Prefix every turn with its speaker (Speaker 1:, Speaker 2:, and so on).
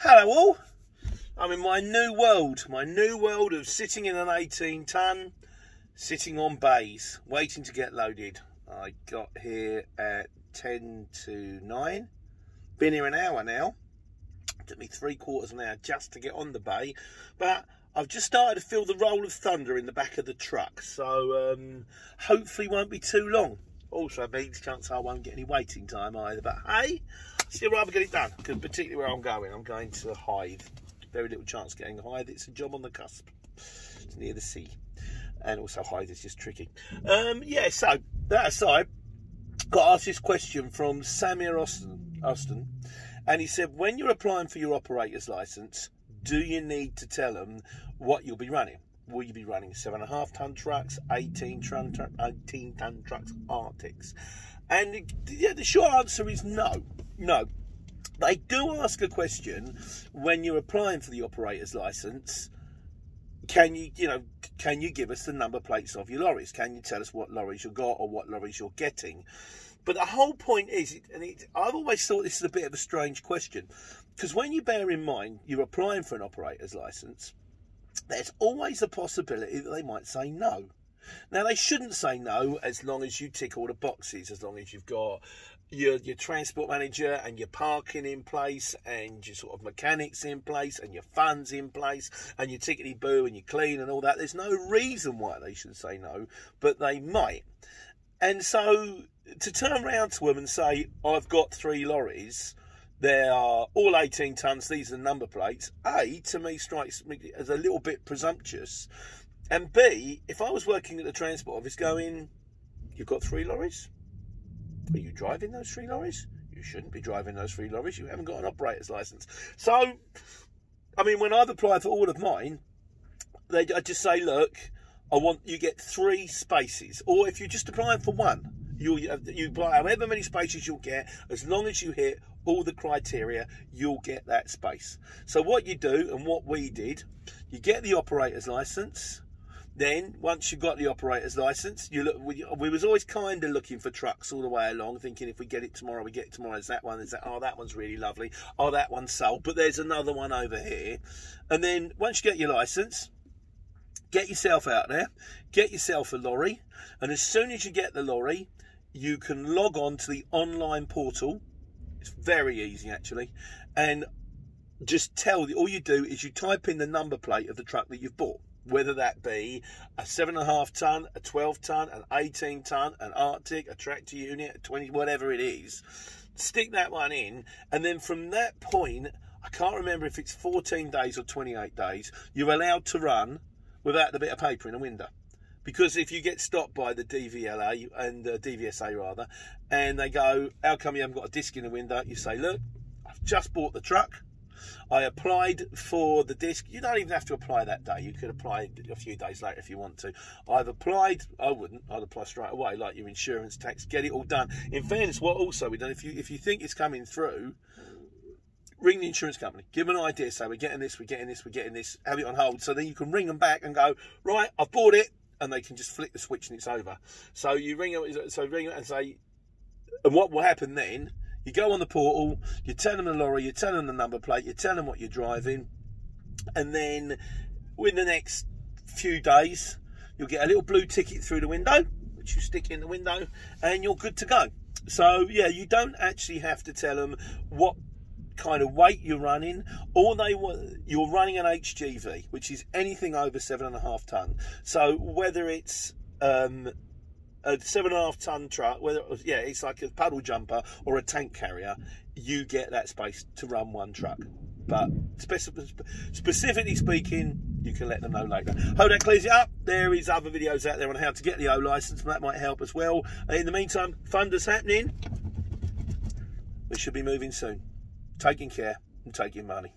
Speaker 1: Hello all, I'm in my new world of sitting in an 18 ton, sitting on bays, waiting to get loaded. I got here at 10 to 9, been here an hour now. It took me 3/4 of an hour just to get on the bay, but I've just started to feel the roll of thunder in the back of the truck, so hopefully won't be too long. Also means chance I won't get any waiting time either, but hey, still rather get it done, because particularly where I'm going to Hythe. Very little chance of getting Hythe. It's a job on the cusp. It's near the sea, and also Hythe is just tricky. Yeah, so that aside, got asked this question from Samir Austin, and he said, when you're applying for your operator's license, do you need to tell them what you'll be running? Will you be running 7.5 ton trucks, 18 ton trucks, Arctics? And yeah, the short answer is no. No. They do ask a question when you're applying for the operator's license. Can you give us the number plates of your lorries? Can you tell us what lorries you've got or what lorries you're getting? But the whole point is, I've always thought this is a bit of a strange question, because when you bear in mind you're applying for an operator's license, there's always a possibility that they might say no. Now, they shouldn't say no as long as you tick all the boxes, as long as you've got your transport manager and your parking in place and your sort of mechanics in place and your funds in place and your tickety-boo and your clean and all that. There's no reason why they should say no, but they might. And so to turn around to them and say, I've got 3 lorries, they are all 18 tonnes, these are the number plates, A, to me strikes me as a little bit presumptuous. And B, if I was working at the transport office going, you've got 3 lorries? Are you driving those 3 lorries? You shouldn't be driving those 3 lorries. You haven't got an operator's license. So, I mean, when I've applied for all of mine, I just say, look, I want you get 3 spaces. Or if you're just applying for one, you apply however many spaces you'll get, as long as you hit all the criteria, you'll get that space. So what you do, and what we did, you get the operator's license. Then once you've got the operator's license, you look. We was always kind of looking for trucks all the way along, thinking if we get it tomorrow, we get it tomorrow. Is that one? Is that? Oh, that one's really lovely. Oh, that one's sold, but there's another one over here. And then once you get your license, get yourself out there, get yourself a lorry, and as soon as you get the lorry, you can log on to the online portal. It's very easy actually, and just all you do is you type in the number plate of the truck that you've bought, whether that be a 7.5 ton, a 12 ton, an 18 ton, an Arctic, a tractor unit, a 20, whatever it is. Stick that one in, and then from that point, I can't remember if it's 14 days or 28 days, you're allowed to run without the bit of paper in the window. Because if you get stopped by the DVLA and DVSA rather, and they go, how come you haven't got a disc in the window? You say, look, I've just bought the truck. I applied for the disc. You don't even have to apply that day. You could apply a few days later if you want to. I've applied. I wouldn't. I'd apply straight away, like your insurance, tax, get it all done. In fairness, what also we done, if you think it's coming through, ring the insurance company. Give them an idea. Say, we're getting this, we're getting this, we're getting this. Have it on hold. So then you can ring them back and go, right, I've bought it. And they can just flick the switch and it's over. So you ring them and say, and what will happen then, you go on the portal, you tell them the lorry, you tell them the number plate, you tell them what you're driving, and then within the next few days, you'll get a little blue ticket through the window, which you stick in the window, and you're good to go. So yeah, you don't actually have to tell them what kind of weight you're running. You're running an HGV, which is anything over 7.5 ton. So whether it's a 7.5 ton truck, it's like a puddle jumper or a tank carrier, you get that space to run one truck. But specifically speaking, you can let them know later. Hope that clears it up. There is other videos out there on how to get the O license, and that might help as well. In the meantime, Thunder's happening. We should be moving soon. Taking care and taking money.